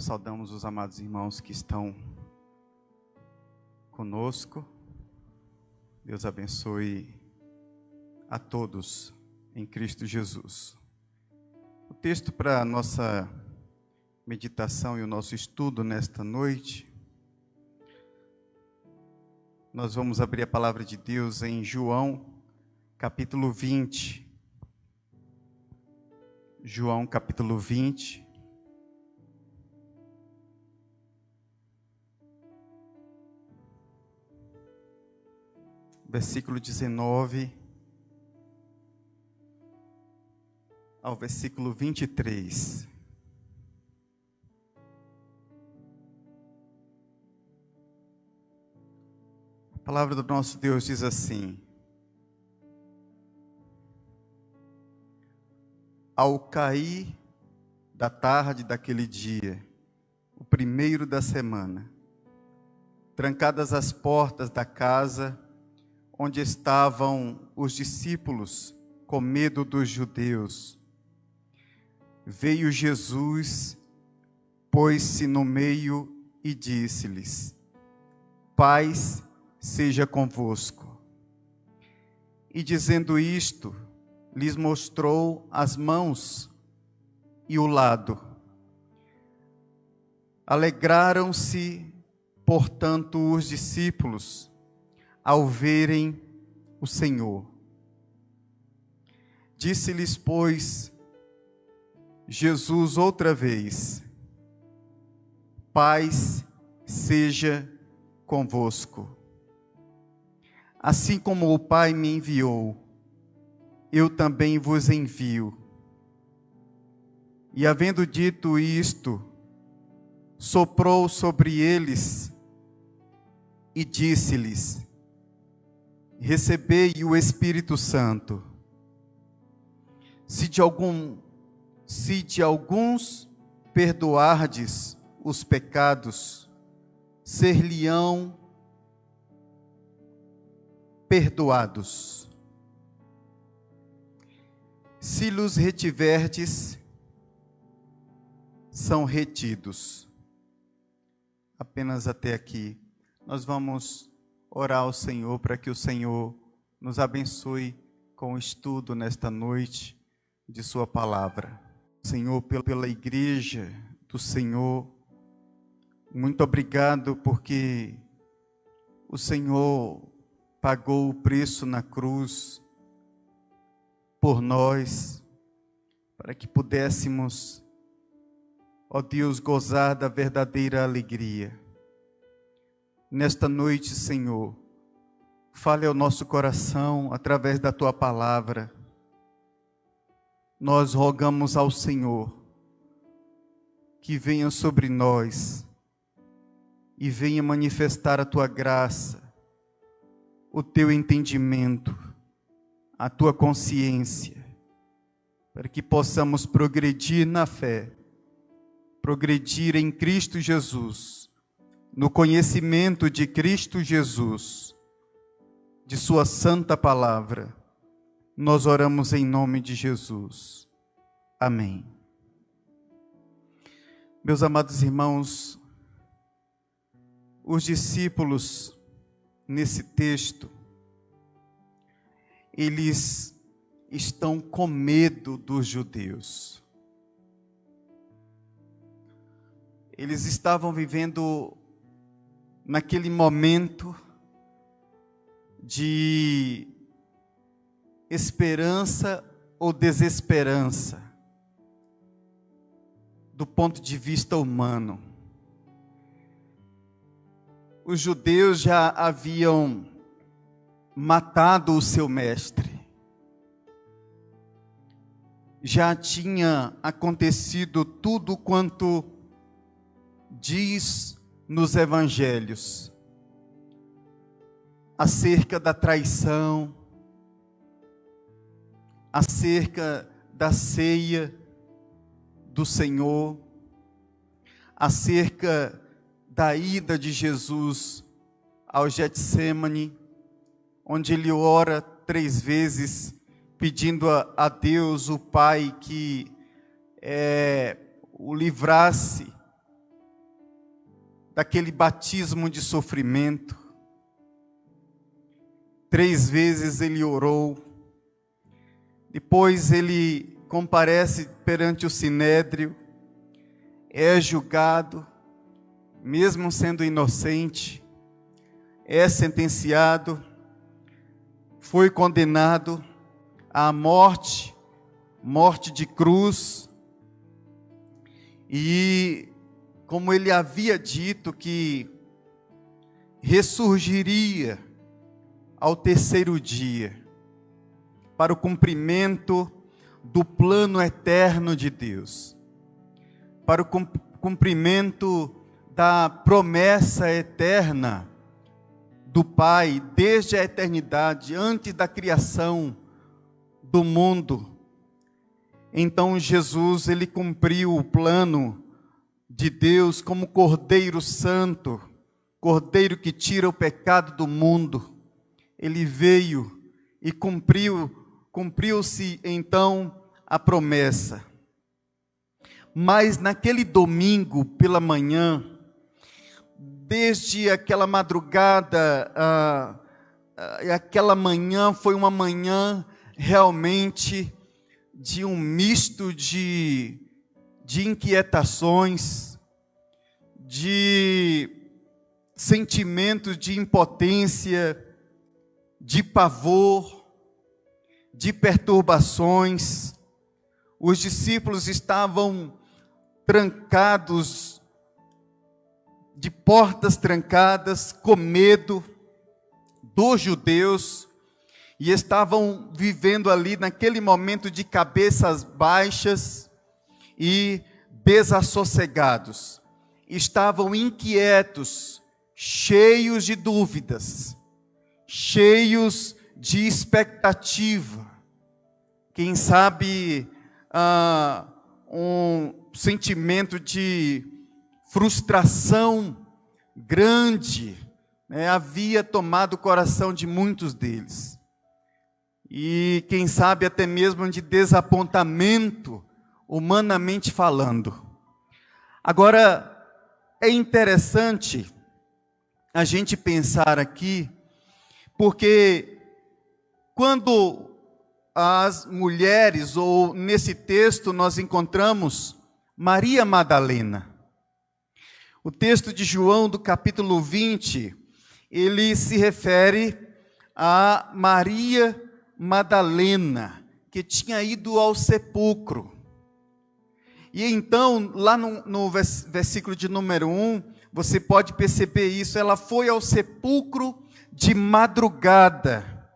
Nós saudamos os amados irmãos que estão conosco. Deus abençoe a todos em Cristo Jesus. O texto para a nossa meditação e o nosso estudo nesta noite, nós vamos abrir a palavra de Deus em João, capítulo 20. João, capítulo 20. Versículo 19 ao versículo 23. A palavra do nosso Deus diz assim: ao cair da tarde daquele dia, o primeiro da semana, trancadas as portas da casa onde estavam os discípulos com medo dos judeus, veio Jesus, pôs-se no meio e disse-lhes: paz seja convosco. E dizendo isto, lhes mostrou as mãos e o lado. Alegraram-se, portanto, os discípulos ao verem o Senhor. Disse-lhes, pois, Jesus outra vez: paz seja convosco. Assim como o Pai me enviou, eu também vos envio. E havendo dito isto, soprou sobre eles e disse-lhes: recebei o Espírito Santo. Se de alguns perdoardes os pecados, ser-lhe-ão perdoados. Se los retiverdes, são retidos. Apenas até aqui. Nós vamos orar ao Senhor para que o Senhor nos abençoe com o estudo nesta noite de sua palavra. Senhor, pela igreja do Senhor, muito obrigado porque o Senhor pagou o preço na cruz por nós, para que pudéssemos, ó Deus, gozar da verdadeira alegria. Nesta noite, Senhor, fale ao nosso coração através da Tua palavra. Nós rogamos ao Senhor que venha sobre nós e venha manifestar a Tua graça, o Teu entendimento, a Tua consciência, para que possamos progredir na fé, progredir em Cristo Jesus, no conhecimento de Cristo Jesus, de sua santa palavra. Nós oramos em nome de Jesus. Amém. Meus amados irmãos, os discípulos, nesse texto, eles estão com medo dos judeus. Eles estavam vivendo naquele momento de esperança ou desesperança, do ponto de vista humano. Os judeus já haviam matado o seu mestre. Já tinha acontecido tudo quanto diz nos evangelhos acerca da traição, acerca da ceia do Senhor, acerca da ida de Jesus ao Getsêmani, onde ele ora 3 vezes, pedindo a Deus, o Pai, que o livrasse daquele batismo de sofrimento. 3 vezes ele orou. Depois ele comparece perante o sinédrio, é julgado, mesmo sendo inocente, é sentenciado, foi condenado à morte, morte de cruz. E como ele havia dito que ressurgiria ao 3º dia, para o cumprimento do plano eterno de Deus, para o cumprimento da promessa eterna do Pai, desde a eternidade, antes da criação do mundo. Então Jesus, ele cumpriu o plano de Deus como Cordeiro Santo, Cordeiro que tira o pecado do mundo. Ele veio e cumpriu-se então a promessa. Mas naquele domingo pela manhã, desde aquela madrugada, aquela manhã foi uma manhã realmente de um misto de inquietações, de sentimentos de impotência, de pavor, de perturbações. Os discípulos estavam trancados, de portas trancadas, com medo dos judeus, e estavam vivendo ali naquele momento de cabeças baixas e desassossegados. Estavam inquietos, cheios de dúvidas, cheios de expectativa. Quem sabe um sentimento de frustração grande, né, havia tomado o coração de muitos deles. E quem sabe até mesmo de desapontamento, humanamente falando. Agora, é interessante a gente pensar aqui, porque quando as mulheres, ou nesse texto nós encontramos Maria Madalena. O texto de João, do capítulo 20, ele se refere a Maria Madalena, que tinha ido ao sepulcro. E então, lá no versículo de número 1, você pode perceber isso, ela foi ao sepulcro de madrugada,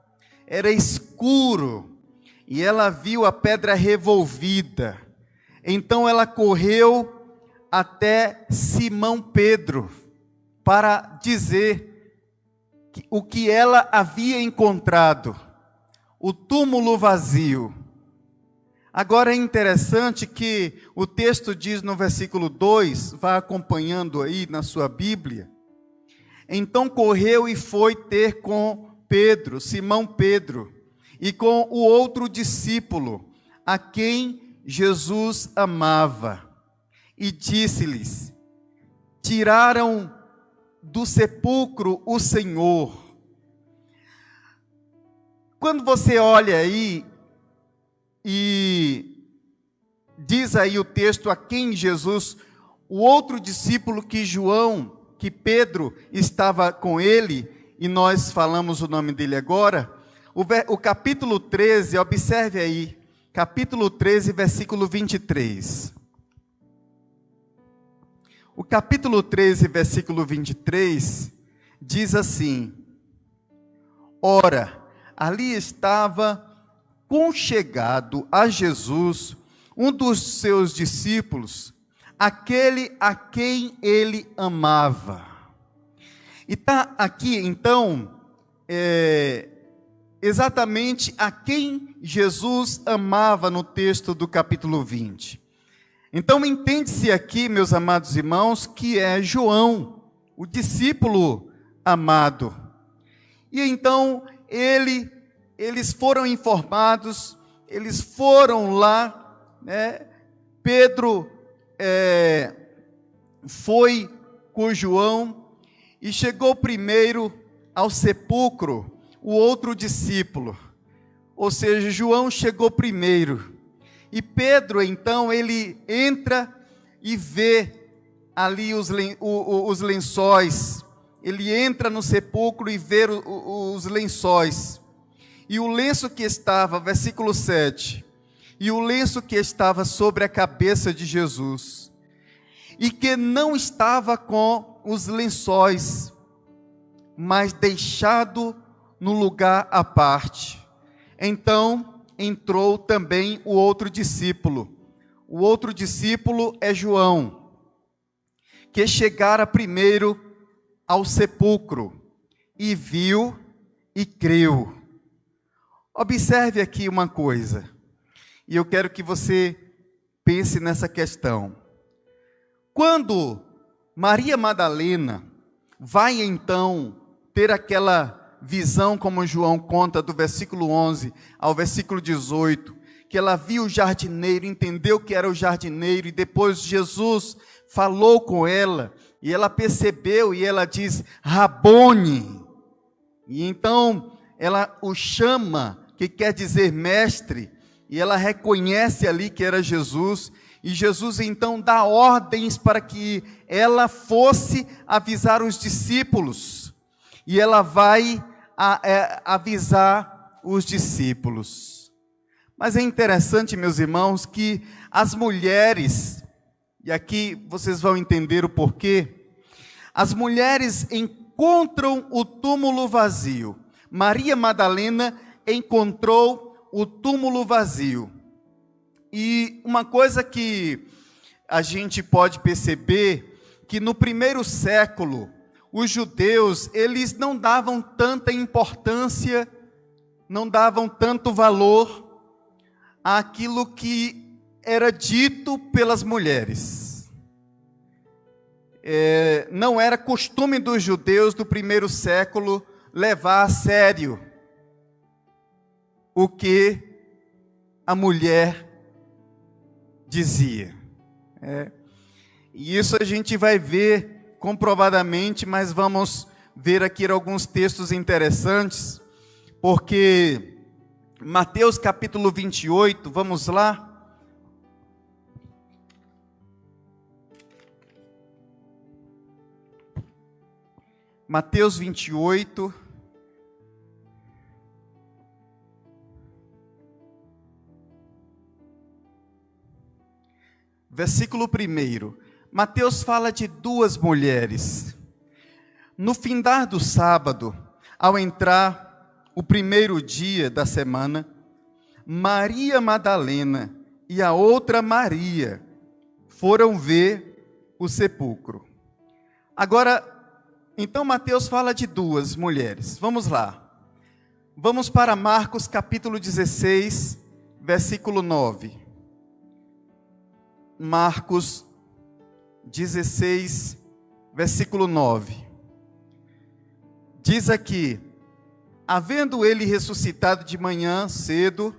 era escuro, e ela viu a pedra revolvida. Então ela correu até Simão Pedro para dizer o que ela havia encontrado: o túmulo vazio. Agora é interessante que o texto diz no versículo 2, vá acompanhando aí na sua Bíblia. Então correu e foi ter com Pedro, Simão Pedro, e com o outro discípulo, a quem Jesus amava, e disse-lhes: tiraram do sepulcro o Senhor. Quando você olha aí, e diz aí o texto, a quem Jesus, o outro discípulo que Pedro estava com ele, e nós falamos o nome dele agora, o capítulo 13, observe aí, capítulo 13, versículo 23. O capítulo 13, versículo 23, diz assim: ora, ali estava conchegado a Jesus um dos seus discípulos, aquele a quem ele amava. E está aqui, então, exatamente a quem Jesus amava no texto do capítulo 20. Então, entende-se aqui, meus amados irmãos, que é João, o discípulo amado. E então, eles foram informados, eles foram lá, né? Pedro foi com João e chegou primeiro ao sepulcro o outro discípulo. Ou seja, João chegou primeiro. E Pedro, então, ele entra e vê ali os lençóis. Ele entra no sepulcro e vê os lençóis. E o lenço que estava, versículo 7, e o lenço que estava sobre a cabeça de Jesus, e que não estava com os lençóis, mas deixado no lugar à parte. Então entrou também o outro discípulo. O outro discípulo é João, que chegara primeiro ao sepulcro, e viu e creu. Observe aqui uma coisa, e eu quero que você pense nessa questão. Quando Maria Madalena vai então ter aquela visão, como João conta, do versículo 11 ao versículo 18, que ela viu o jardineiro, entendeu que era o jardineiro, e depois Jesus falou com ela, e ela percebeu, e ela diz, Rabone, e então ela o chama, que quer dizer mestre, e ela reconhece ali que era Jesus, e Jesus então dá ordens para que ela fosse avisar os discípulos, e ela vai avisar os discípulos. Mas é interessante, meus irmãos, que as mulheres, e aqui vocês vão entender o porquê, as mulheres encontram o túmulo vazio. Maria Madalena encontrou o túmulo vazio. E uma coisa que a gente pode perceber, que no primeiro século, os judeus, eles não davam tanta importância, não davam tanto valor àquilo que era dito pelas mulheres. Não era costume dos judeus do primeiro século levar a sério o que a mulher dizia. E isso a gente vai ver comprovadamente, mas vamos ver aqui alguns textos interessantes, porque Mateus capítulo 28, vamos lá. Mateus 28, versículo 1. Mateus fala de duas mulheres. No findar do sábado, ao entrar o primeiro dia da semana, Maria Madalena e a outra Maria foram ver o sepulcro. Agora, então Mateus fala de duas mulheres. Vamos lá. Vamos para Marcos capítulo 16, versículo 9. Marcos 16, versículo 9. Diz aqui: havendo ele ressuscitado de manhã cedo,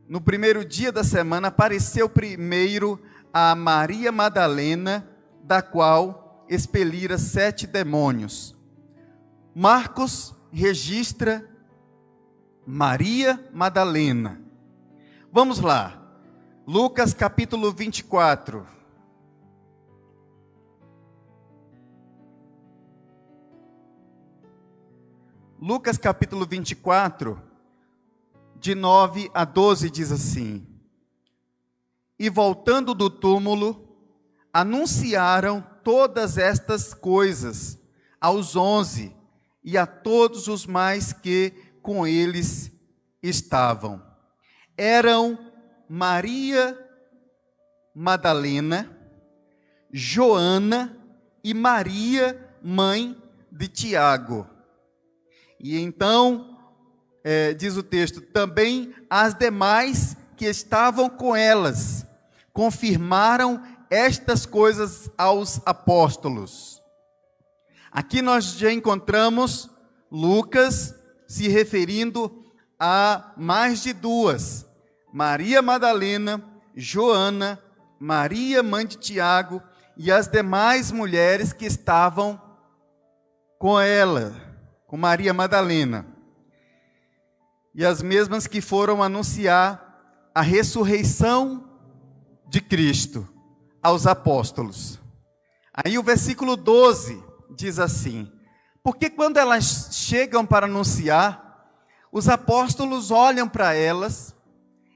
no primeiro dia da semana, apareceu primeiro a Maria Madalena, da qual expelira 7 demônios. Marcos registra Maria Madalena. Vamos lá. Lucas capítulo 24. Lucas capítulo 24, de 9 a 12, diz assim: e voltando do túmulo, anunciaram todas estas coisas aos 11 e a todos os mais que com eles estavam. Eram Maria Madalena, Joana e Maria, mãe de Tiago. E então, diz o texto, também as demais que estavam com elas confirmaram estas coisas aos apóstolos. Aqui nós já encontramos Lucas se referindo a mais de duas: Maria Madalena, Joana, Maria, mãe de Tiago, e as demais mulheres que estavam com ela, com Maria Madalena, e as mesmas que foram anunciar a ressurreição de Cristo aos apóstolos. Aí o versículo 12 diz assim: porque quando elas chegam para anunciar, os apóstolos olham para elas,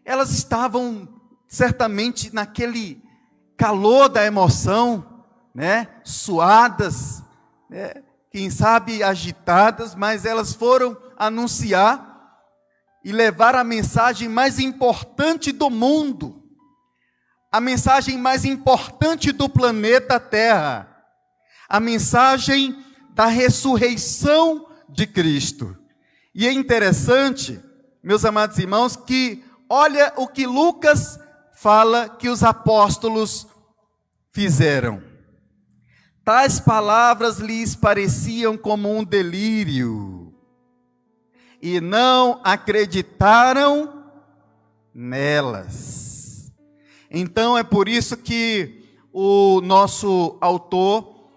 elas estavam certamente naquele calor da emoção, né? Suadas, né? Quem sabe agitadas, mas elas foram anunciar e levar a mensagem mais importante do mundo, a mensagem mais importante do planeta Terra, a mensagem da ressurreição de Cristo. E é interessante, meus amados irmãos, que olha o que Lucas fala que os apóstolos fizeram. Tais palavras lhes pareciam como um delírio, e não acreditaram nelas. Então é por isso que o nosso autor,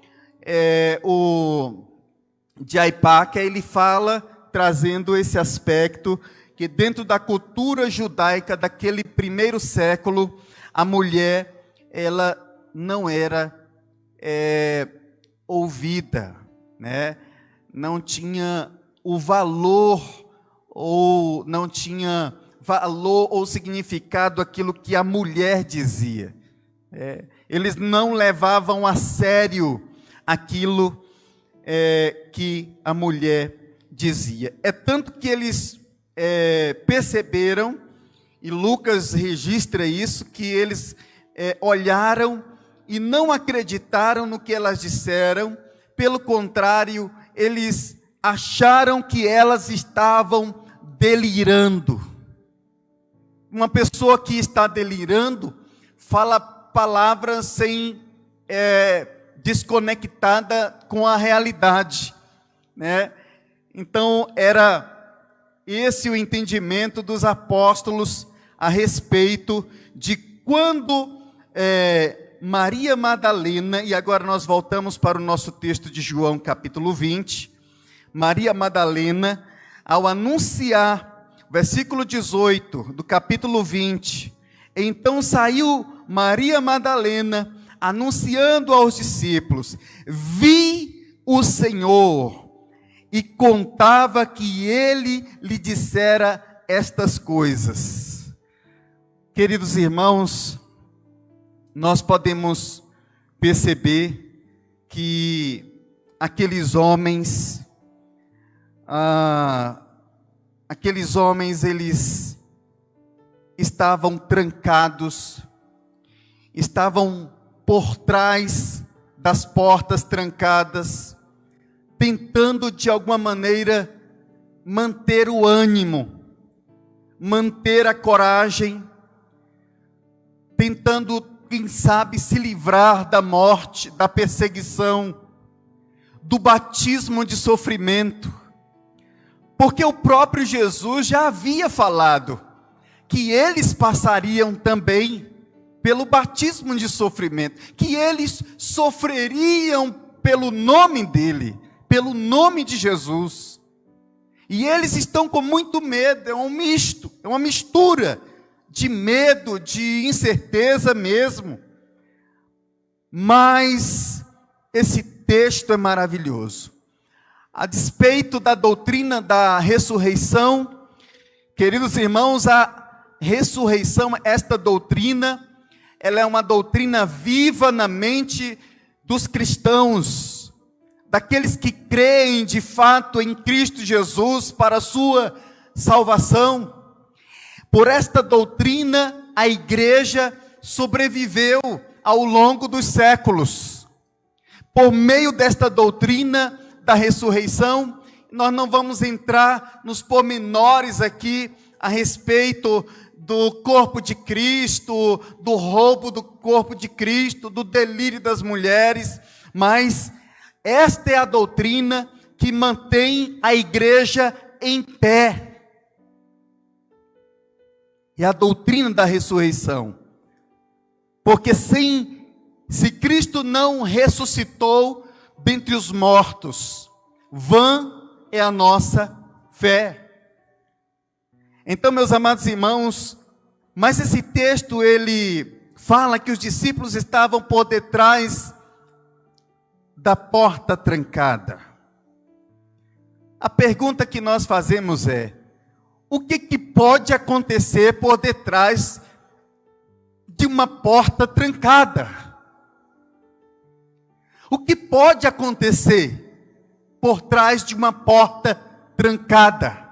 o J.I. Packer, ele fala, trazendo esse aspecto, que dentro da cultura judaica daquele primeiro século, a mulher, ela não era ouvida, né? Não tinha o valor, ou não tinha valor ou significado aquilo que a mulher dizia. Eles não levavam a sério aquilo que a mulher dizia. É tanto que eles perceberam, e Lucas registra isso, que eles olharam e não acreditaram no que elas disseram. Pelo contrário, eles acharam que elas estavam delirando. Uma pessoa que está delirando fala palavras sem desconectada com a realidade, né? Então era esse o entendimento dos apóstolos a respeito de quando Maria Madalena, e agora nós voltamos para o nosso texto de João capítulo 20, Maria Madalena, ao anunciar, versículo 18 do capítulo 20, então saiu Maria Madalena, anunciando aos discípulos: vi o Senhor, e contava que ele lhe dissera estas coisas. Queridos irmãos, nós podemos perceber que aqueles homens, eles estavam trancados, estavam por trás das portas trancadas, tentando de alguma maneira manter o ânimo, manter a coragem, tentando, quem sabe, se livrar da morte, da perseguição, do batismo de sofrimento, porque o próprio Jesus já havia falado que eles passariam também pelo batismo de sofrimento, que eles sofreriam pelo nome dele, pelo nome de Jesus. E eles estão com muito medo, é um misto, é uma mistura de medo, de incerteza mesmo. Mas esse texto é maravilhoso. A despeito da doutrina da ressurreição, queridos irmãos, a ressurreição, esta doutrina, ela é uma doutrina viva na mente dos cristãos, daqueles que creem de fato em Cristo Jesus para a sua salvação. Por esta doutrina, a igreja sobreviveu ao longo dos séculos. Por meio desta doutrina da ressurreição, nós não vamos entrar nos pormenores aqui a respeito do corpo de Cristo, do roubo do corpo de Cristo, do delírio das mulheres, mas esta é a doutrina que mantém a igreja em pé. É a doutrina da ressurreição. Porque sem Se Cristo não ressuscitou dentre os mortos, vã é a nossa fé. Então, meus amados irmãos, mas esse texto ele fala que os discípulos estavam por detrás da porta trancada. A pergunta que nós fazemos é: o que pode acontecer por detrás de uma porta trancada? O que pode acontecer por trás de uma porta trancada?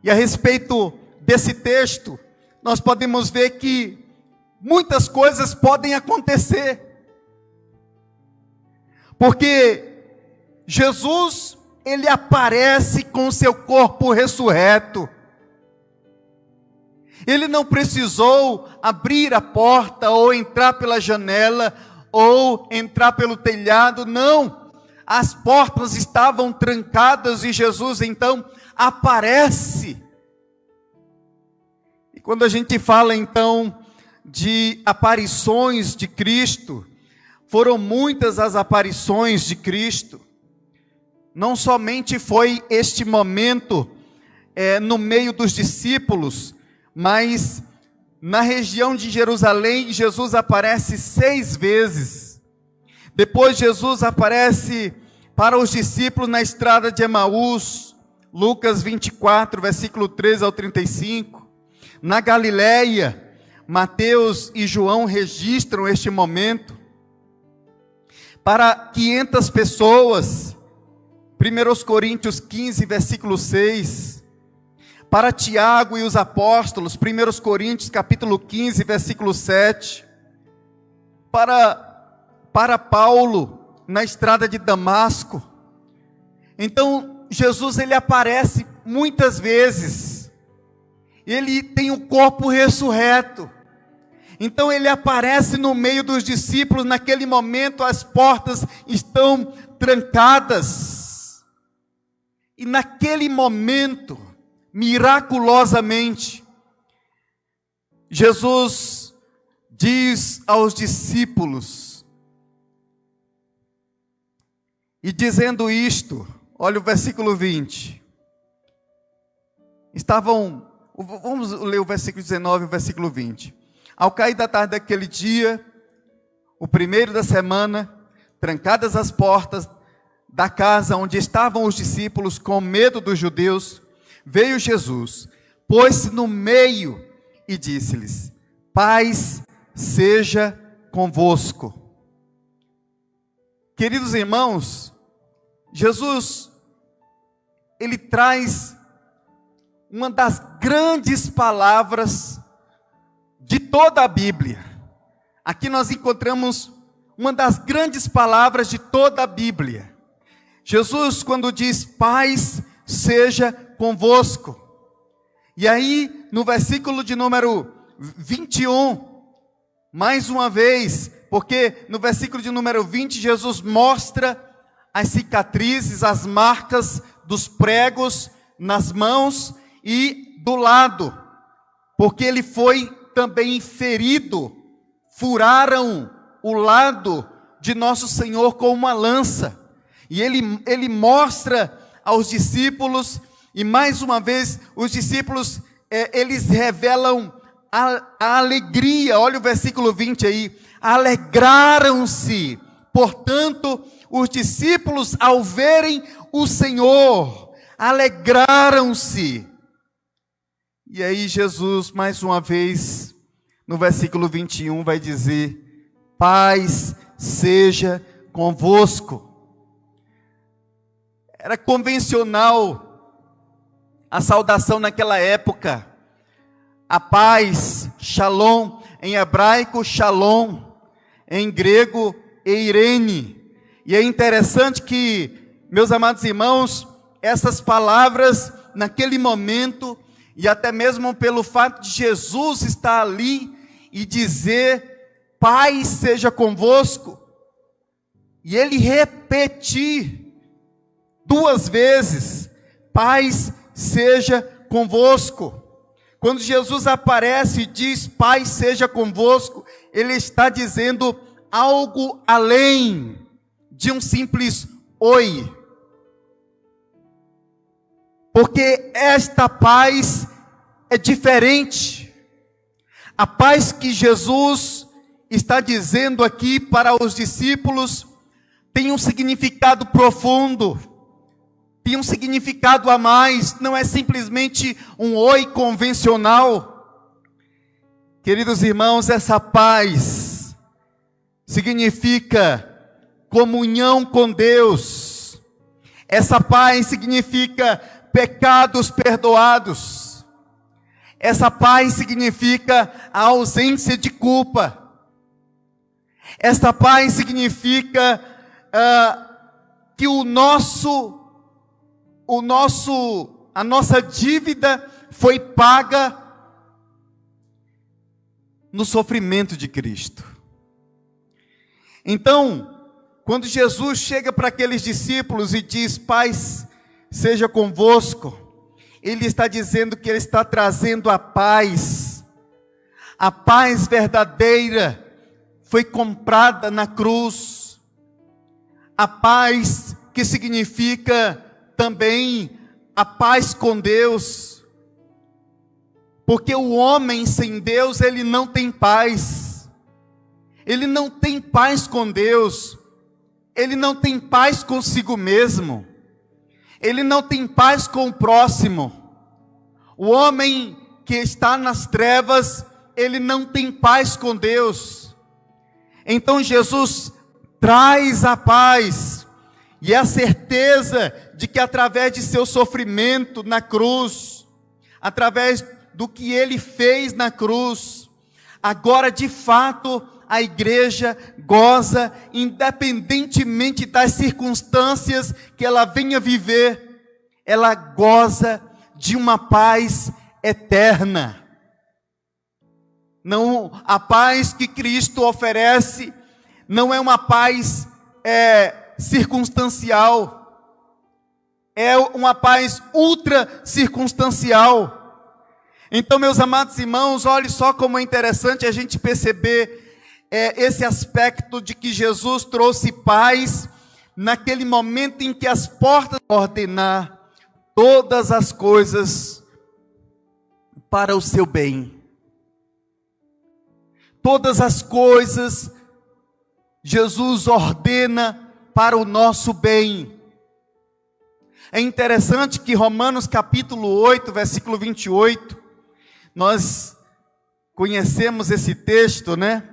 E a respeito desse texto, nós podemos ver que muitas coisas podem acontecer. Porque Jesus, ele aparece com seu corpo ressurreto. Ele não precisou abrir a porta ou entrar pela janela ou entrar pelo telhado, não. As portas estavam trancadas e Jesus então aparece. E quando a gente fala então de aparições de Cristo, foram muitas as aparições de Cristo. Não somente foi este momento no meio dos discípulos, mas na região de Jerusalém, Jesus aparece 6 vezes. Depois Jesus aparece para os discípulos na estrada de Emaús, Lucas 24, versículo 13 ao 35. Na Galileia, Mateus e João registram este momento. Para 500 pessoas, 1 Coríntios 15, versículo 6. Para Tiago e os apóstolos, 1 Coríntios capítulo 15, versículo 7. Para Paulo, na estrada de Damasco. Então, Jesus ele aparece muitas vezes. Ele tem um corpo ressurreto. Então ele aparece no meio dos discípulos. Naquele momento as portas estão trancadas. E naquele momento, miraculosamente, Jesus diz aos discípulos, e dizendo isto, olha o versículo 20. Vamos ler o versículo 19 e o versículo 20. Ao cair da tarde daquele dia, o primeiro da semana, trancadas as portas da casa onde estavam os discípulos com medo dos judeus, veio Jesus, pôs-se no meio e disse-lhes: paz seja convosco. Queridos irmãos, Jesus, ele traz uma das grandes palavras de toda a Bíblia. Aqui nós encontramos uma das grandes palavras de toda a Bíblia. Jesus, quando diz paz seja convosco. E aí, no versículo de número 21, mais uma vez, porque no versículo de número 20, Jesus mostra as cicatrizes, as marcas dos pregos nas mãos e do lado, porque ele foi também ferido, furaram o lado de nosso Senhor com uma lança, e ele mostra aos discípulos, e mais uma vez, os discípulos, eles revelam a alegria. Olha o versículo 20 aí, alegraram-se, portanto, os discípulos ao verem o Senhor, alegraram-se. E aí Jesus, mais uma vez, no versículo 21, vai dizer: paz seja convosco. Era convencional a saudação naquela época, a paz, shalom, em hebraico shalom, em grego eirene. E é interessante que, meus amados irmãos, essas palavras naquele momento, e até mesmo pelo fato de Jesus estar ali e dizer paz seja convosco, e ele repetir 2 vezes, paz seja convosco. Quando Jesus aparece e diz paz seja convosco, ele está dizendo algo além de um simples oi. Porque esta paz é diferente. A paz que Jesus está dizendo aqui para os discípulos tem um significado profundo, tem um significado a mais, não é simplesmente um oi convencional. Queridos irmãos, essa paz significa comunhão com Deus. Essa paz significa pecados perdoados. Essa paz significa a ausência de culpa. Essa paz significa que a nossa dívida foi paga no sofrimento de Cristo. Então, quando Jesus chega para aqueles discípulos e diz: paz seja convosco, Ele está dizendo que Ele está trazendo a paz verdadeira, foi comprada na cruz, a paz que significa também a paz com Deus, porque o homem sem Deus, ele não tem paz, ele não tem paz com Deus, ele não tem paz consigo mesmo, ele não tem paz com o próximo. O homem que está nas trevas, ele não tem paz com Deus. Então Jesus traz a paz e a certeza de que através de seu sofrimento na cruz, através do que Ele fez na cruz, agora de fato a igreja goza, independentemente das circunstâncias que ela venha viver, ela goza de uma paz eterna. Não, a paz que Cristo oferece não é uma paz circunstancial, é uma paz ultra circunstancial. Então, meus amados irmãos, olhe só como é interessante a gente perceber esse aspecto de que Jesus trouxe paz naquele momento em que as portas ordenar todas as coisas para o seu bem. Todas as coisas Jesus ordena para o nosso bem. É interessante que Romanos capítulo 8, versículo 28, nós conhecemos esse texto, né?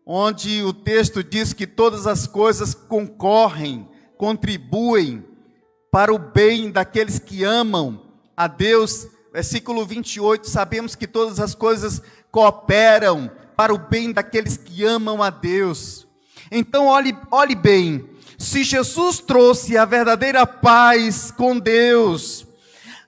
Onde o texto diz que todas as coisas contribuem para o bem daqueles que amam a Deus. Versículo 28, sabemos que todas as coisas cooperam para o bem daqueles que amam a Deus. Então olhe bem, se Jesus trouxe a verdadeira paz com Deus,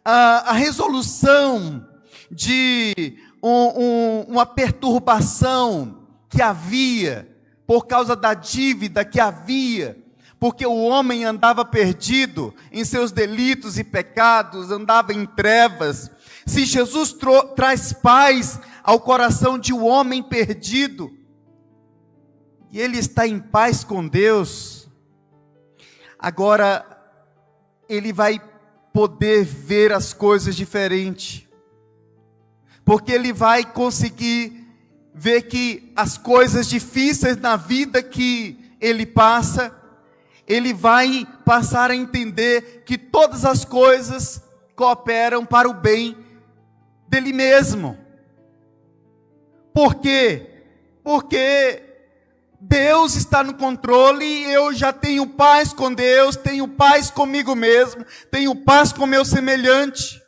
a resolução de uma perturbação que havia, por causa da dívida que havia, porque o homem andava perdido em seus delitos e pecados, andava em trevas. Se Jesus traz paz ao coração de um homem perdido, e ele está em paz com Deus, agora ele vai poder ver as coisas diferente, porque ele vai conseguir ver que as coisas difíceis na vida que ele passa, ele vai passar a entender que todas as coisas cooperam para o bem dele mesmo. Por quê? Porque Deus está no controle e eu já tenho paz com Deus, tenho paz comigo mesmo, tenho paz com meu semelhante.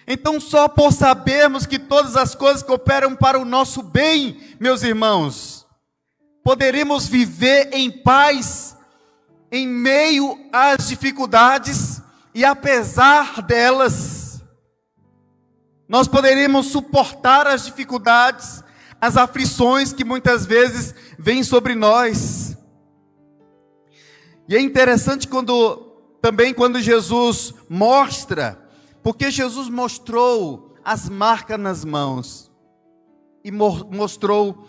Então, só por sabermos que todas as coisas cooperam para o nosso bem, meus irmãos, poderemos viver em paz em meio às dificuldades e apesar delas. Nós poderemos suportar as dificuldades, as aflições que muitas vezes vêm sobre nós. E é interessante quando Jesus mostra, porque Jesus mostrou as marcas nas mãos e mostrou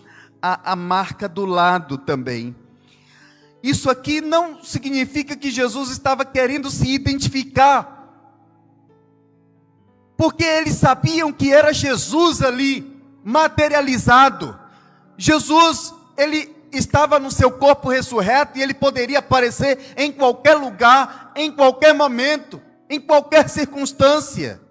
a marca do lado também. Isso aqui não significa que Jesus estava querendo se identificar, porque eles sabiam que era Jesus ali, materializado. Jesus, ele estava no seu corpo ressurreto e ele poderia aparecer em qualquer lugar, em qualquer momento, em qualquer circunstância.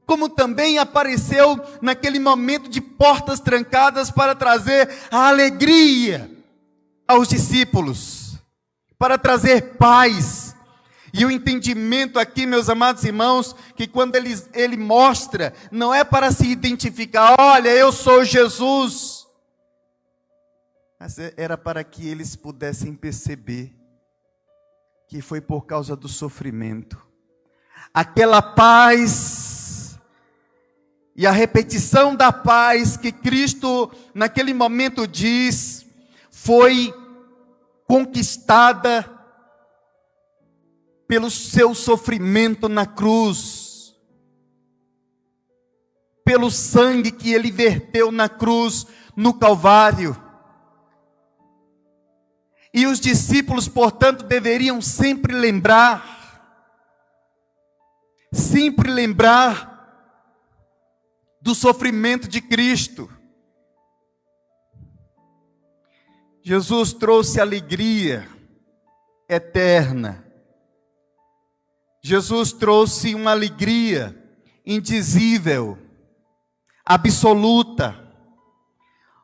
Como também apareceu naquele momento de portas trancadas para trazer a alegria aos discípulos, para trazer paz. E o entendimento aqui, meus amados irmãos, que quando ele mostra, não é para se identificar, olha, eu sou Jesus, mas era para que eles pudessem perceber que foi por causa do sofrimento. Aquela paz e a repetição da paz que Cristo naquele momento diz, foi conquistada pelo seu sofrimento na cruz, pelo sangue que ele verteu na cruz, no Calvário. E os discípulos, portanto, deveriam sempre lembrar do sofrimento de Cristo. Jesus trouxe alegria eterna. Jesus trouxe uma alegria indizível, absoluta,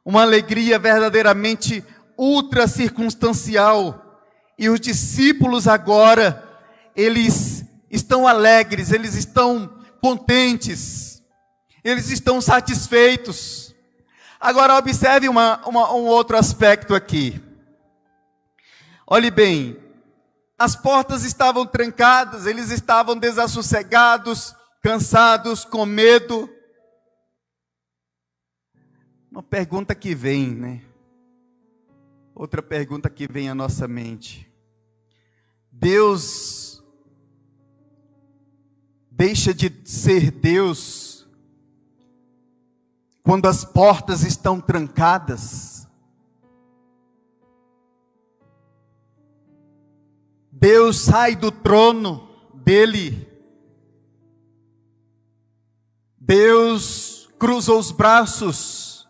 uma alegria verdadeiramente ultra circunstancial. E os discípulos agora, eles estão alegres, eles estão contentes, eles estão satisfeitos. Agora observe um outro aspecto aqui. Olhe bem, as portas estavam trancadas, eles estavam desassossegados, cansados, com medo. Uma pergunta que vem, né? Outra pergunta que vem à nossa mente. Deus deixa de ser Deus quando as portas estão trancadas? Deus sai do trono dele. Deus cruza os braços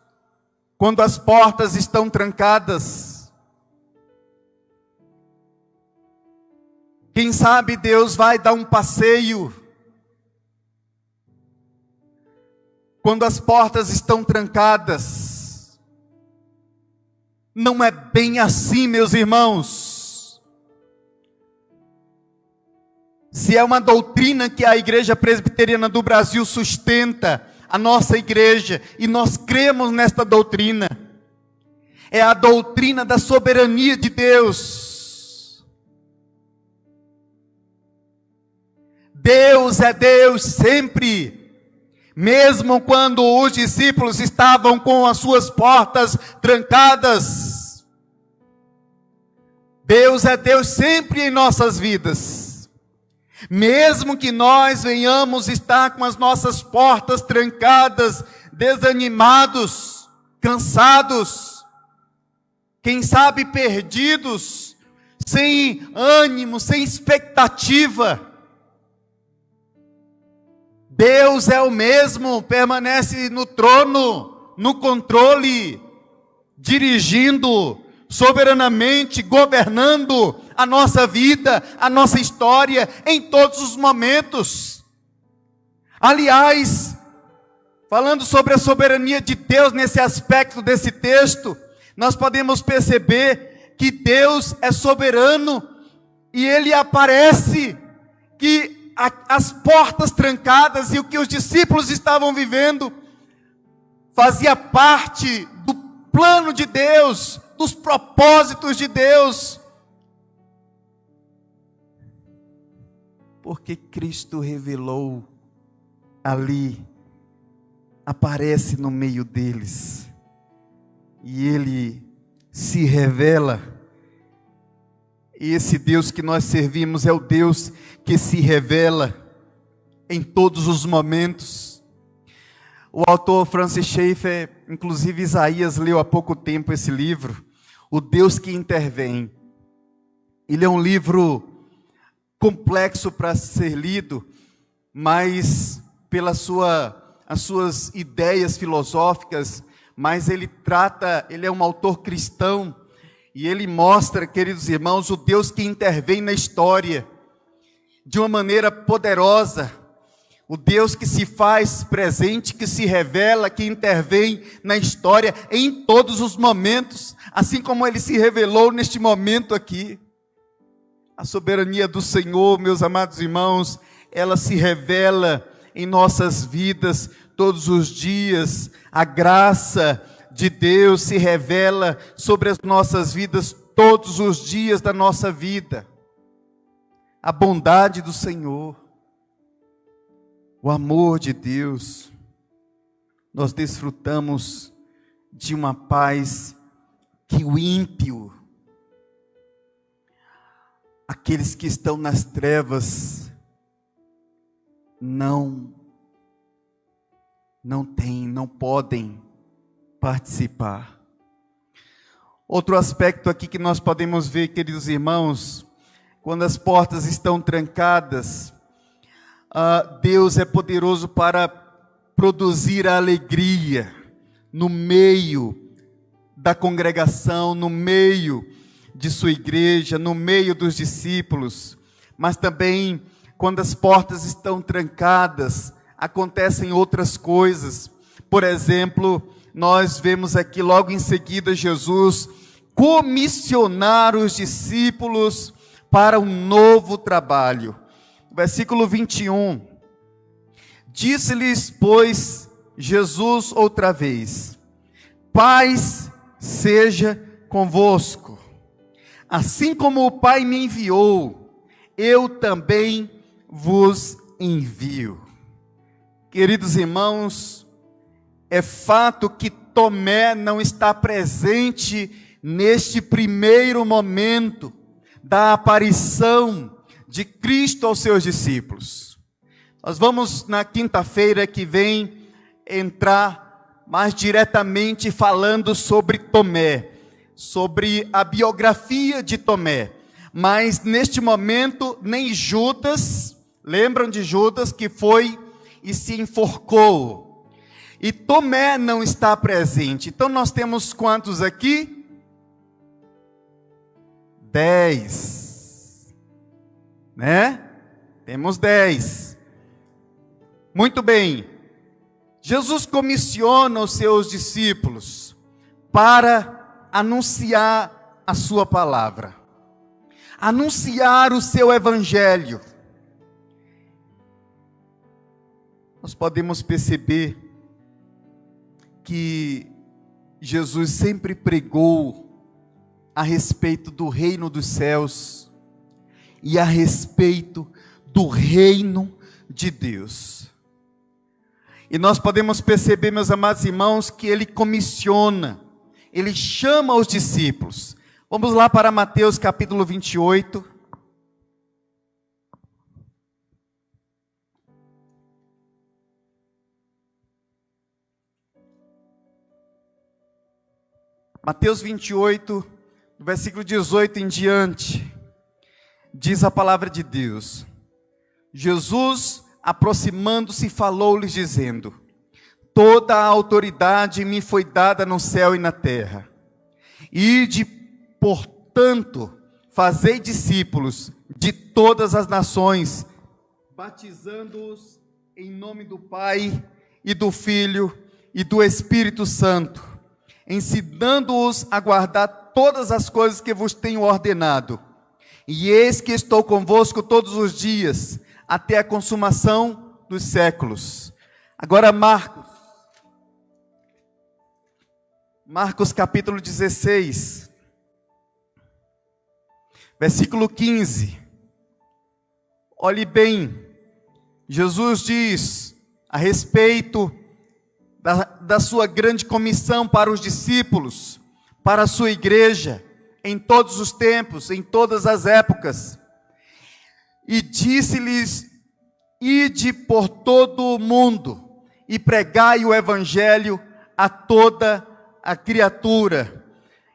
quando as portas estão trancadas. Quem sabe Deus vai dar um passeio quando as portas estão trancadas. Não é bem assim, meus irmãos. Se é uma doutrina que a Igreja Presbiteriana do Brasil sustenta, a nossa igreja, e nós cremos nesta doutrina, é a doutrina da soberania de Deus. Deus é Deus sempre. Mesmo quando os discípulos estavam com as suas portas trancadas, Deus é Deus sempre em nossas vidas. Mesmo que nós venhamos estar com as nossas portas trancadas, desanimados, cansados, quem sabe perdidos, sem ânimo, sem expectativa, Deus é o mesmo, permanece no trono, no controle, dirigindo soberanamente, governando a nossa vida, a nossa história, em todos os momentos. Aliás, falando sobre a soberania de Deus nesse aspecto desse texto, nós podemos perceber que Deus é soberano e Ele aparece que as portas trancadas e o que os discípulos estavam vivendo fazia parte do plano de Deus, dos propósitos de Deus. Porque Cristo revelou ali, aparece no meio deles, e Ele se revela. E esse Deus que nós servimos é o Deus que se revela em todos os momentos. O autor Francis Schaeffer, inclusive Isaías leu há pouco tempo esse livro, O Deus que Intervém. Ele é um livro complexo para ser lido, mas pelas suas ideias filosóficas, mas ele é um autor cristão, e ele mostra, queridos irmãos, o Deus que intervém na história, de uma maneira poderosa, o Deus que se faz presente, que se revela, que intervém na história, em todos os momentos, assim como ele se revelou neste momento aqui. A soberania do Senhor, meus amados irmãos, ela se revela em nossas vidas todos os dias. A graça de Deus se revela sobre as nossas vidas todos os dias da nossa vida. A bondade do Senhor, o amor de Deus, nós desfrutamos de uma paz que o ímpio, aqueles que estão nas trevas, não têm, não podem participar. Outro aspecto aqui que nós podemos ver, queridos irmãos, quando as portas estão trancadas, Deus é poderoso para produzir a alegria no meio da congregação, no meio de sua igreja, no meio dos discípulos, mas também quando as portas estão trancadas, acontecem outras coisas. Por exemplo, nós vemos aqui logo em seguida Jesus comissionar os discípulos para um novo trabalho. Versículo 21. Disse-lhes, pois, Jesus outra vez: paz seja convosco. Assim como o Pai me enviou, eu também vos envio. Queridos irmãos, é fato que Tomé não está presente neste primeiro momento da aparição de Cristo aos seus discípulos. Nós vamos na quinta-feira que vem entrar mais diretamente falando sobre Tomé, sobre a biografia de Tomé. Mas neste momento nem Judas, lembram de Judas que foi e se enforcou, e Tomé não está presente. Então nós temos quantos aqui? 10, né? Temos 10. Muito bem. Jesus comissiona os seus discípulos para anunciar a sua palavra, anunciar o seu evangelho. Nós podemos perceber que Jesus sempre pregou a respeito do reino dos céus e a respeito do reino de Deus. E nós podemos perceber, meus amados irmãos, que ele comissiona, ele chama os discípulos. Vamos lá para Mateus capítulo 28. Mateus 28, versículo 18 em diante, diz a palavra de Deus: Jesus, aproximando-se, falou-lhes dizendo: toda a autoridade me foi dada no céu e na terra. Ide, portanto, fazei discípulos de todas as nações, batizando-os em nome do Pai e do Filho e do Espírito Santo, ensinando-os a guardar todas as coisas que vos tenho ordenado. E eis que estou convosco todos os dias, até a consumação dos séculos. Agora Marcos capítulo 16, versículo 15. Olhe bem, Jesus diz a respeito da sua grande comissão para os discípulos, para a sua igreja, em todos os tempos, em todas as épocas. E disse-lhes: ide por todo o mundo e pregai o evangelho a toda a criatura.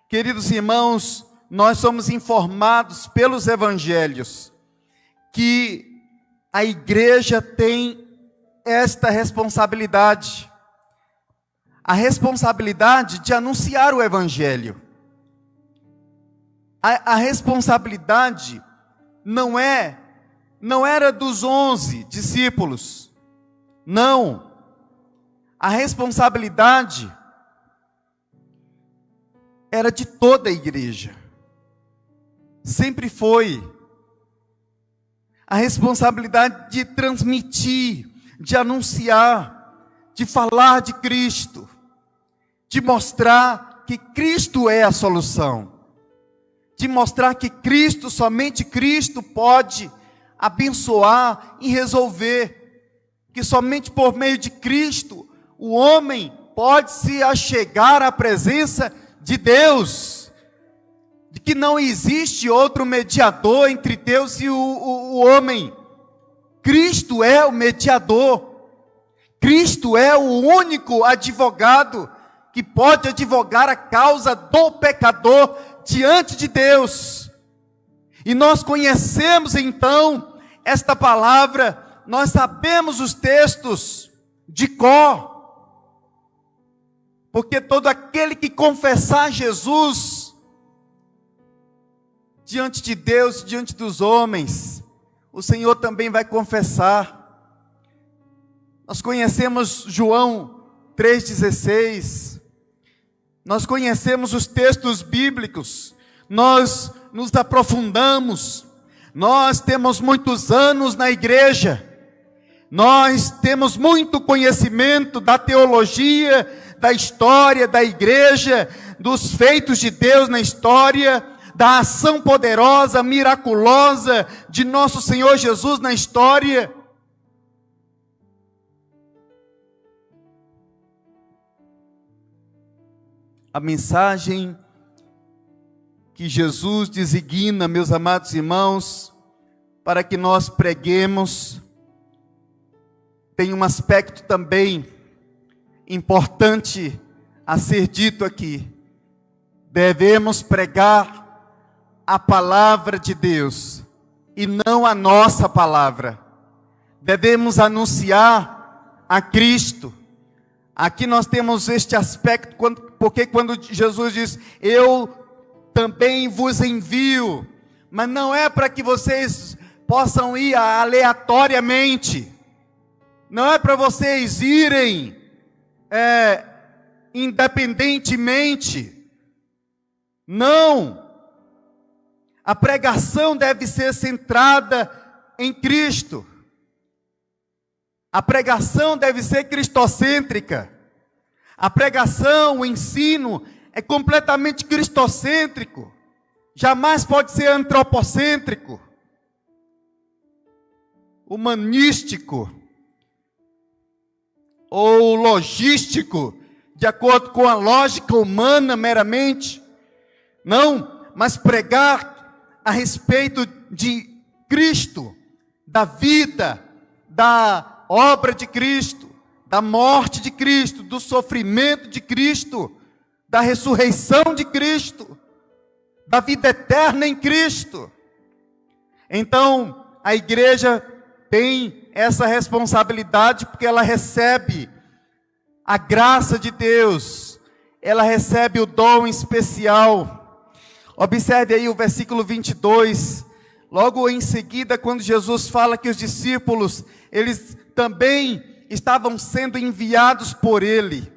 Queridos irmãos, nós somos informados pelos evangelhos que a igreja tem esta responsabilidade, a responsabilidade de anunciar o evangelho. A responsabilidade não era dos 11 discípulos, não. A responsabilidade era de toda a igreja, sempre foi. A responsabilidade de transmitir, de anunciar, de falar de Cristo, de mostrar que Cristo é a solução, de mostrar que Cristo, somente Cristo pode abençoar e resolver, que somente por meio de Cristo o homem pode se achegar à presença de Deus, de que não existe outro mediador entre Deus e o homem. Cristo é o mediador, Cristo é o único advogado que pode advogar a causa do pecador diante de Deus. E nós conhecemos então esta palavra, nós sabemos os textos de cor, porque todo aquele que confessar Jesus diante de Deus, diante dos homens, o Senhor também vai confessar. Nós conhecemos João 3,16, nós conhecemos os textos bíblicos, nós nos aprofundamos, nós temos muitos anos na igreja, nós temos muito conhecimento da teologia, da história da igreja, dos feitos de Deus na história, da ação poderosa, miraculosa de nosso Senhor Jesus na história. A mensagem que Jesus designa, meus amados irmãos, para que nós preguemos, tem um aspecto também importante a ser dito aqui. Devemos pregar a palavra de Deus e não a nossa palavra. Devemos anunciar a Cristo. Aqui nós temos este aspecto, porque quando Jesus diz, eu também vos envio, mas não é para que vocês possam ir aleatoriamente, não é para vocês irem independentemente, não. A pregação deve ser centrada em Cristo. A pregação deve ser cristocêntrica. A pregação, o ensino é completamente cristocêntrico. Jamais pode ser antropocêntrico, humanístico ou logístico, de acordo com a lógica humana meramente. Não, mas pregar a respeito de Cristo, da vida, da obra de Cristo, da morte de Cristo, do sofrimento de Cristo, da ressurreição de Cristo, da vida eterna em Cristo. Então, a igreja tem essa responsabilidade, porque ela recebe a graça de Deus, ela recebe o dom especial. Observe aí o versículo 22, logo em seguida, quando Jesus fala que os discípulos, eles também estavam sendo enviados por ele.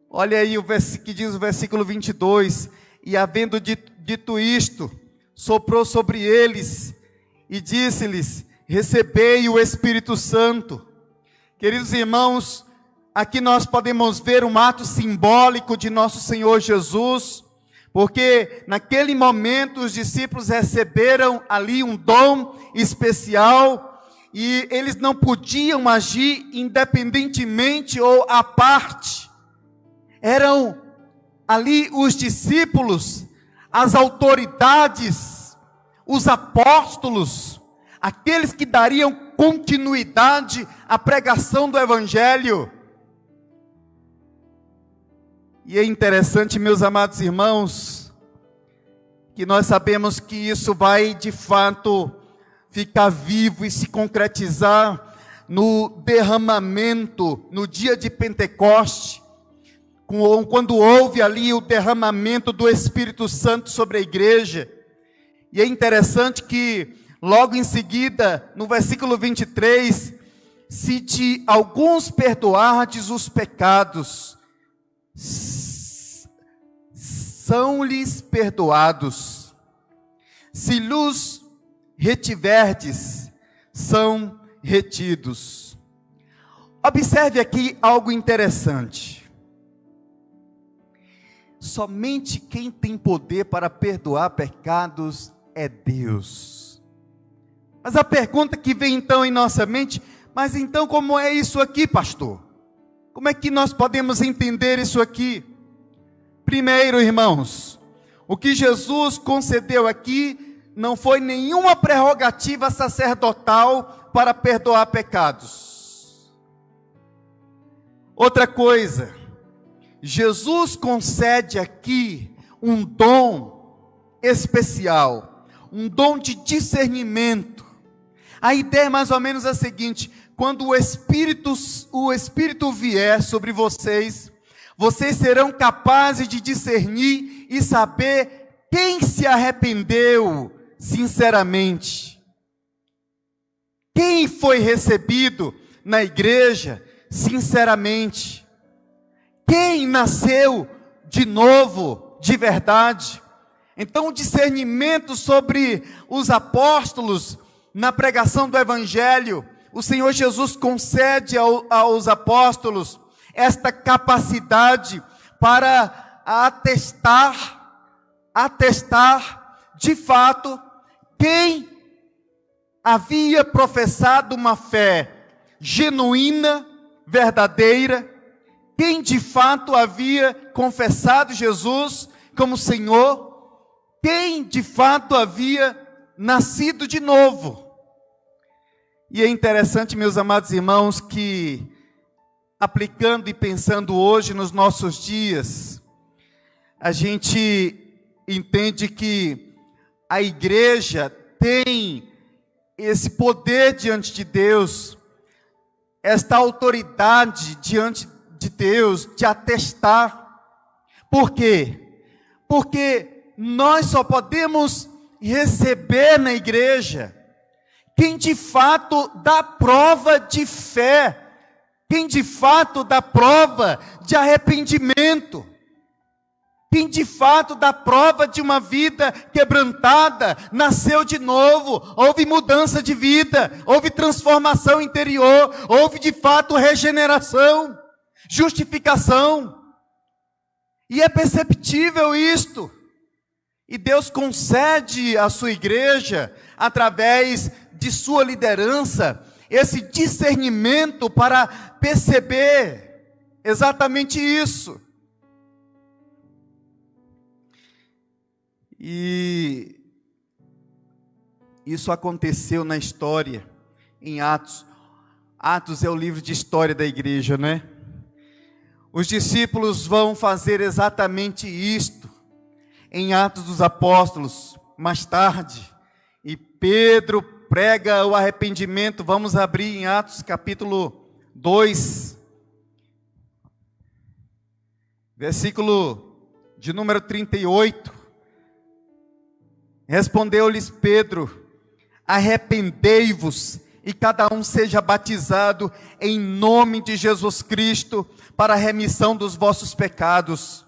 Olha aí o que diz o versículo 22, e havendo dito isto, soprou sobre eles e disse-lhes, recebei o Espírito Santo. Queridos irmãos, aqui nós podemos ver um ato simbólico de nosso Senhor Jesus, porque naquele momento os discípulos receberam ali um dom especial, e eles não podiam agir independentemente ou à parte. Eram ali os discípulos, as autoridades, os apóstolos, aqueles que dariam continuidade à pregação do Evangelho. E é interessante, meus amados irmãos, que nós sabemos que isso vai de fato ficar vivo e se concretizar no derramamento, no dia de Pentecoste, quando houve ali o derramamento do Espírito Santo sobre a igreja. E é interessante que logo em seguida, no versículo 23, se de alguns perdoardes os pecados, são-lhes perdoados. Se lhes retiverdes, são retidos. Observe aqui algo interessante. Somente quem tem poder para perdoar pecados é Deus. Mas a pergunta que vem então em nossa mente: mas então como é isso aqui, pastor? Como é que nós podemos entender isso aqui? Primeiro, irmãos, o que Jesus concedeu aqui não foi nenhuma prerrogativa sacerdotal para perdoar pecados. Outra coisa, Jesus concede aqui um dom especial, um dom de discernimento. A ideia é mais ou menos a seguinte: quando o Espírito vier sobre vocês, vocês serão capazes de discernir e saber quem se arrependeu sinceramente. Quem foi recebido na igreja sinceramente. Quem nasceu de novo, de verdade. Então, o discernimento sobre os apóstolos na pregação do Evangelho, o Senhor Jesus concede aos apóstolos esta capacidade para atestar de fato quem havia professado uma fé genuína, verdadeira, quem de fato havia confessado Jesus como Senhor, quem de fato havia nascido de novo. E é interessante, meus amados irmãos, que aplicando e pensando hoje nos nossos dias, a gente entende que a igreja tem esse poder diante de Deus, esta autoridade diante de Deus, de atestar. Por quê? Porque nós só podemos receber na igreja quem de fato dá prova de fé, quem de fato dá prova de arrependimento, quem de fato dá prova de uma vida quebrantada, nasceu de novo, houve mudança de vida, houve transformação interior, houve de fato regeneração, justificação. E é perceptível isto. E Deus concede à sua igreja, através de sua liderança, esse discernimento para perceber exatamente isso. E isso aconteceu na história, em Atos. Atos é o livro de história da igreja, né? Os discípulos vão fazer exatamente isto em Atos dos Apóstolos, mais tarde. E Pedro prega o arrependimento. Vamos abrir em Atos capítulo 2, versículo de número 38. Respondeu-lhes Pedro: arrependei-vos e cada um seja batizado em nome de Jesus Cristo para a remissão dos vossos pecados,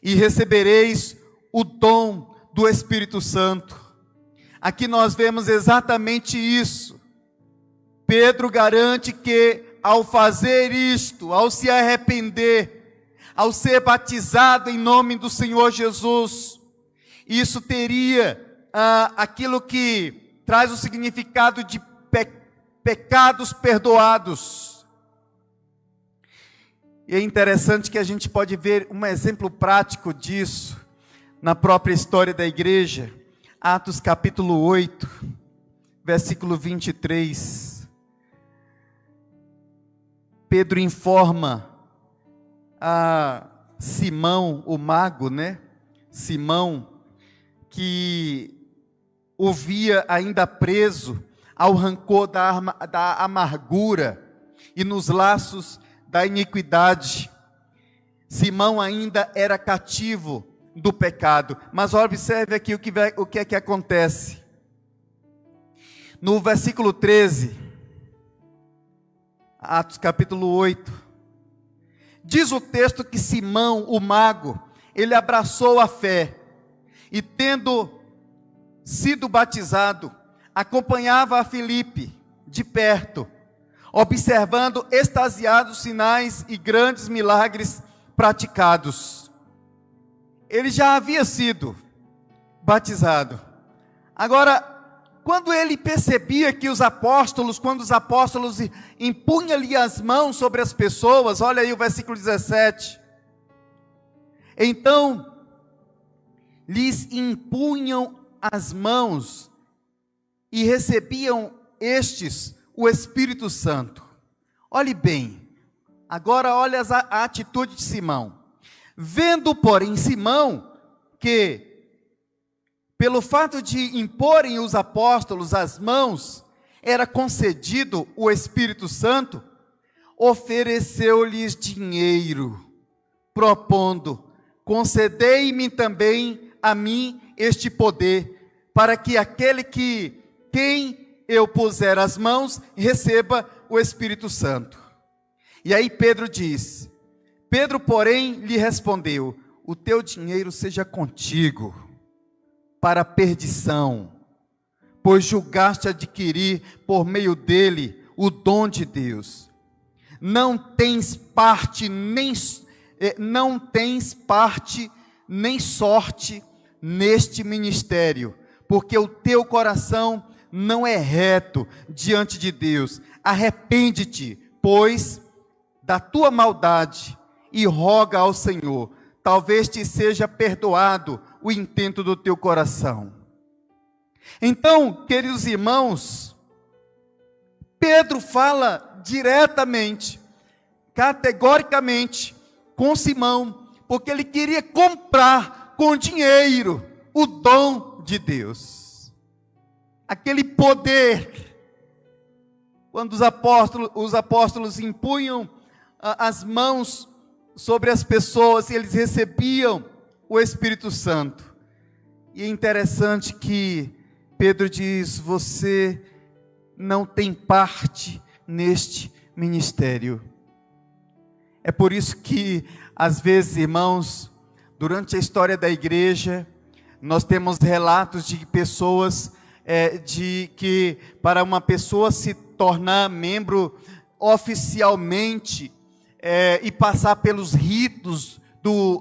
e recebereis o dom do Espírito Santo. Aqui nós vemos exatamente isso. Pedro garante que ao fazer isto, ao se arrepender, ao ser batizado em nome do Senhor Jesus, isso teria aquilo que traz o significado de pecados perdoados. E é interessante que a gente pode ver um exemplo prático disso na própria história da igreja. Atos capítulo 8, versículo 23. Pedro informa Simão, o mago, né? Simão, que o via ainda preso ao rancor da amargura e nos laços da iniquidade. Simão ainda era cativo do pecado. Mas observe aqui o que é que acontece. No versículo 13, Atos capítulo 8, diz o texto que Simão, o mago, ele abraçou a fé e, tendo sido batizado, acompanhava a Filipe de perto, observando extasiados sinais e grandes milagres praticados. Ele já havia sido batizado. Agora, quando ele percebia que quando os apóstolos impunham-lhe as mãos sobre as pessoas, olha aí o versículo 17. Então, lhes impunham as mãos e recebiam estes o Espírito Santo. Olhe bem, agora olha a atitude de Simão. Vendo, porém, Simão, que pelo fato de imporem os apóstolos as mãos, era concedido o Espírito Santo, ofereceu-lhes dinheiro, propondo: concedei-me também a mim este poder, para que aquele quem eu puser as mãos, receba o Espírito Santo. E aí Pedro diz, Pedro, porém, lhe respondeu: o teu dinheiro seja contigo, para a perdição, pois julgaste adquirir por meio dele o dom de Deus. Não tens parte nem sorte neste ministério, porque o teu coração não é reto diante de Deus. Arrepende-te, pois, da tua maldade e roga ao Senhor, talvez te seja perdoado o intento do teu coração. Então, queridos irmãos, Pedro fala diretamente, categoricamente, com Simão, porque ele queria comprar com dinheiro o dom de Deus. Aquele poder, quando os apóstolos impunham as mãos sobre as pessoas, e eles recebiam o Espírito Santo. E é interessante que Pedro diz: você não tem parte neste ministério. É por isso que, às vezes, irmãos, durante a história da igreja, nós temos relatos de pessoas, de que para uma pessoa se tornar membro oficialmente, e passar pelos ritos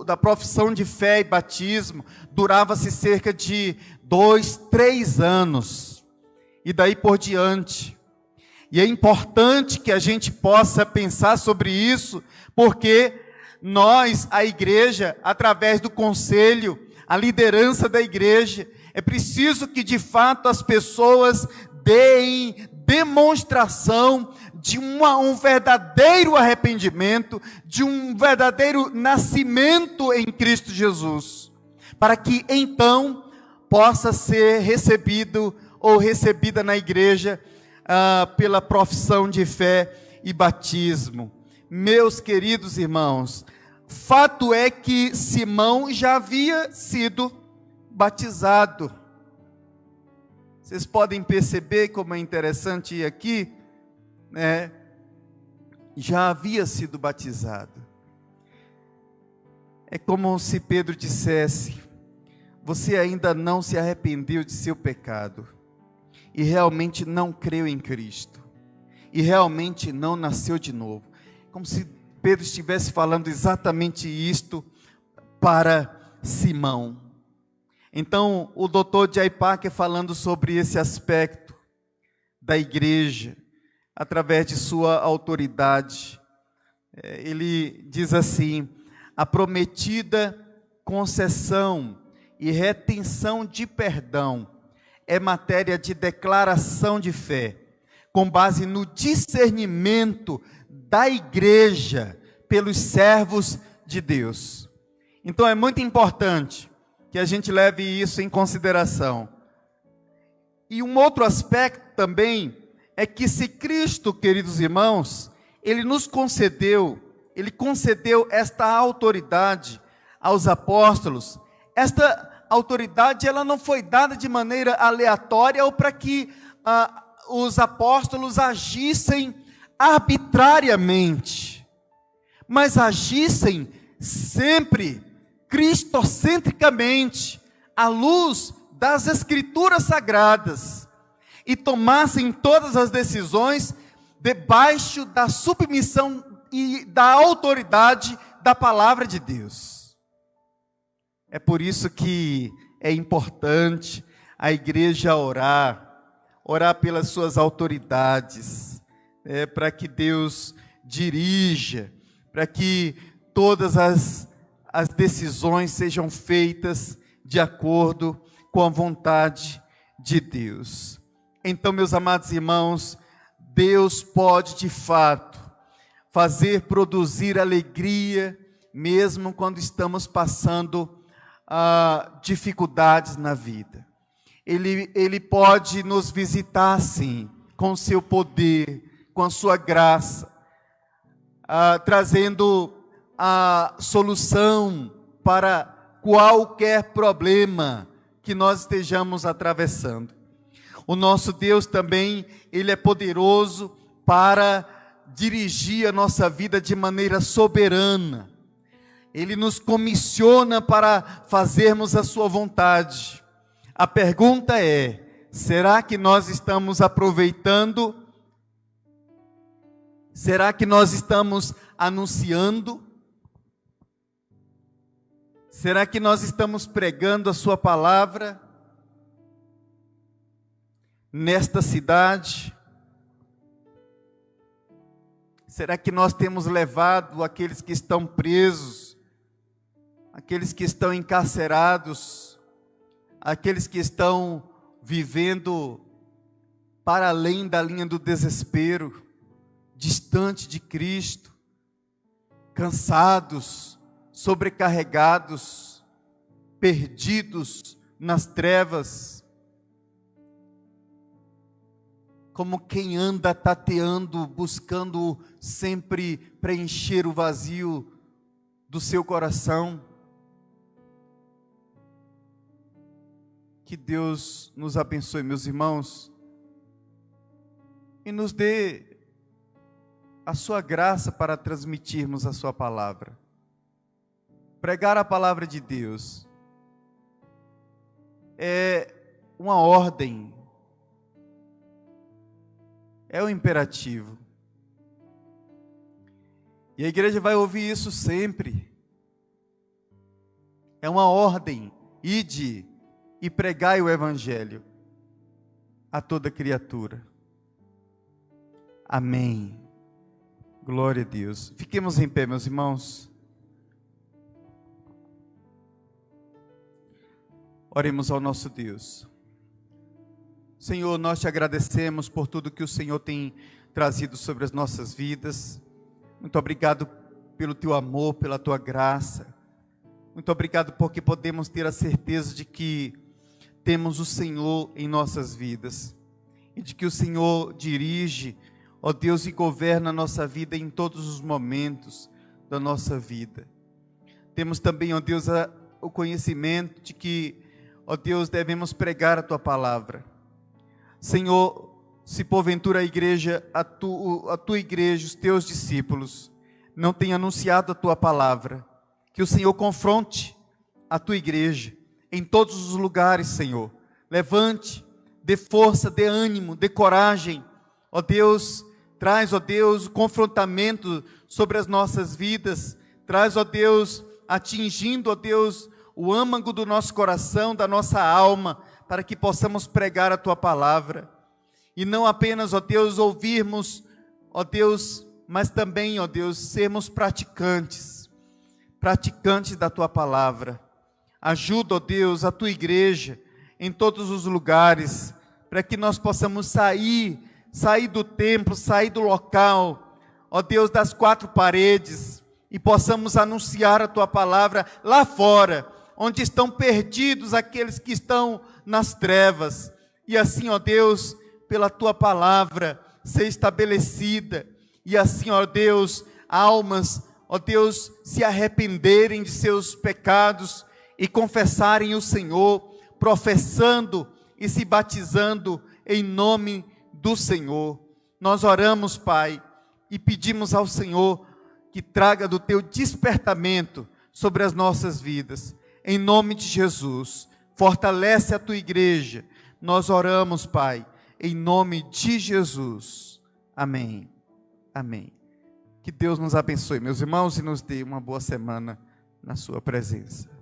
da profissão de fé e batismo, durava-se cerca de 2, 3 anos, e daí por diante. E é importante que a gente possa pensar sobre isso, porque nós, a igreja, através do conselho, a liderança da igreja, é preciso que de fato as pessoas deem demonstração de um verdadeiro arrependimento, de um verdadeiro nascimento em Cristo Jesus, para que então possa ser recebido ou recebida na igreja pela profissão de fé e batismo. Meus queridos irmãos, fato é que Simão já havia sido batizado. Vocês podem perceber como é interessante ir aqui, né? Já havia sido batizado. É como se Pedro dissesse: você ainda não se arrependeu de seu pecado, e realmente não creu em Cristo, e realmente não nasceu de novo. Como se Pedro estivesse falando exatamente isto para Simão. Então, o Dr. J. Packer, falando sobre esse aspecto da igreja, através de sua autoridade, ele diz assim: a prometida concessão e retenção de perdão é matéria de declaração de fé, com base no discernimento da igreja pelos servos de Deus. Então é muito importante que a gente leve isso em consideração. E um outro aspecto também é que se Cristo, queridos irmãos, Ele concedeu esta autoridade aos apóstolos. Esta autoridade, ela não foi dada de maneira aleatória ou para que os apóstolos agissem arbitrariamente, mas agissem sempre cristocentricamente, à luz das Escrituras Sagradas, e tomassem todas as decisões debaixo da submissão e da autoridade da palavra de Deus. É por isso que é importante a igreja orar pelas suas autoridades, para que Deus dirija, para que todas as decisões sejam feitas de acordo com a vontade de Deus. Então, meus amados irmãos, Deus pode de fato fazer produzir alegria, mesmo quando estamos passando dificuldades na vida. Ele pode nos visitar, sim, com o seu poder, com a sua graça, trazendo a solução para qualquer problema que nós estejamos atravessando. O nosso Deus também, Ele é poderoso para dirigir a nossa vida de maneira soberana. Ele nos comissiona para fazermos a sua vontade. A pergunta é: será que nós estamos aproveitando? Será que nós estamos anunciando? Será que nós estamos pregando a sua palavra nesta cidade? Será que nós temos levado aqueles que estão presos, aqueles que estão encarcerados, aqueles que estão vivendo para além da linha do desespero, distante de Cristo, cansados, sobrecarregados, perdidos nas trevas, como quem anda tateando, buscando sempre preencher o vazio do seu coração? Que Deus nos abençoe, meus irmãos, e nos dê a sua graça para transmitirmos a sua palavra. Pregar a palavra de Deus é uma ordem, é um imperativo. E a igreja vai ouvir isso sempre. É uma ordem: ide e pregai o evangelho a toda criatura. Amém. Glória a Deus. Fiquemos em pé, meus irmãos. Oremos ao nosso Deus. Senhor, nós te agradecemos por tudo que o Senhor tem trazido sobre as nossas vidas. Muito obrigado pelo teu amor, pela tua graça. Muito obrigado porque podemos ter a certeza de que temos o Senhor em nossas vidas. E de que o Senhor dirige, ó Deus, e governa a nossa vida em todos os momentos da nossa vida. Temos também, ó Deus, o conhecimento de que, ó Deus, devemos pregar a tua palavra. Senhor, se porventura a igreja, a tua igreja, os teus discípulos, não têm anunciado a tua palavra, que o Senhor confronte a tua igreja em todos os lugares, Senhor. Levante, dê força, dê ânimo, dê coragem, ó Deus. Traz, ó Deus, o confrontamento sobre as nossas vidas. Traz, ó Deus, atingindo, ó Deus, o âmago do nosso coração, da nossa alma, para que possamos pregar a tua palavra. E não apenas, ó Deus, ouvirmos, ó Deus, mas também, ó Deus, sermos praticantes da tua palavra. Ajuda, ó Deus, a tua igreja em todos os lugares, para que nós possamos sair do templo, sair do local, ó Deus, das quatro paredes, e possamos anunciar a tua palavra lá fora, onde estão perdidos aqueles que estão nas trevas. E assim, ó Deus, pela tua palavra ser estabelecida, e assim, ó Deus, almas, ó Deus, se arrependerem de seus pecados e confessarem o Senhor, professando e se batizando em nome do Senhor. Nós oramos, Pai, e pedimos ao Senhor que traga do teu despertamento sobre as nossas vidas. Em nome de Jesus, fortalece a tua igreja. Nós oramos, Pai, em nome de Jesus. Amém. Amém. Que Deus nos abençoe, meus irmãos, e nos dê uma boa semana na sua presença.